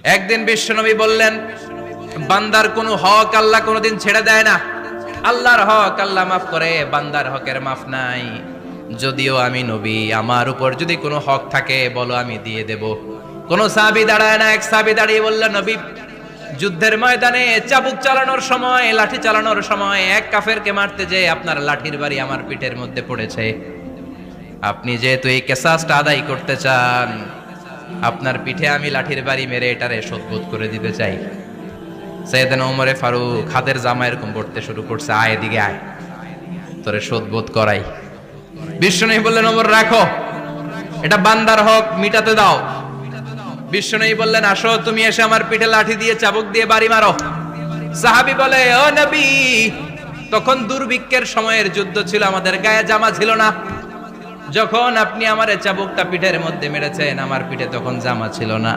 একদিন বিশ্বনবী বললেন, বান্দার কোনো হক আল্লাহ কোনোদিন ছেড়ে দেয় না। আল্লাহর হক আল্লাহ মাফ করে, বান্দার হকের মাফ নাই। যদিও আমি নবী, আমার উপর যদি কোনো হক থাকে বলো, আমি দিয়ে দেব। কোন সাহাবী দাঁড়ায় না। এক সাহাবী দাঁড়িয়ে বললেন, নবী, যুদ্ধের ময়দানে চাবুক চালানোর সময়, লাঠি চালানোর সময় এক কাফেরকে মারতে যেয়ে আপনার লাঠির বাড়ি আমার পিঠের মধ্যে পড়েছে। আপনি যেহেতু এই কিসাসটা আদায় করতে চান, আপনার পিঠে আমি লাঠির বাড়ি মেরে এটারে শোধবোধ করে দিতে চাই। সাইয়েদনা ওমরে ফারুক হাতের জামা এরকম পড়তে শুরু করছে, আয় এদিকে আয়, তোরে শোধবোধ করাই। বিশ্বনবী বললেন, ওমর রাখো, এটা বান্দার হক, মিটাতে দাও। বিশ্বনবী বললেন, আসো, তুমি এসে আমার পিঠে লাঠি দিয়ে চাবুক দিয়ে বাড়ি মারো। সাহাবী বলে, ও নবী, তখন দুর্ভিক্ষের সময়ের যুদ্ধ ছিল, আমাদের গায়ে জামা ছিল না। যখন আপনি আমার চাবুকটা পিঠের মধ্যে মেরেছেন, আমার পিঠে তখন জামা ছিল না।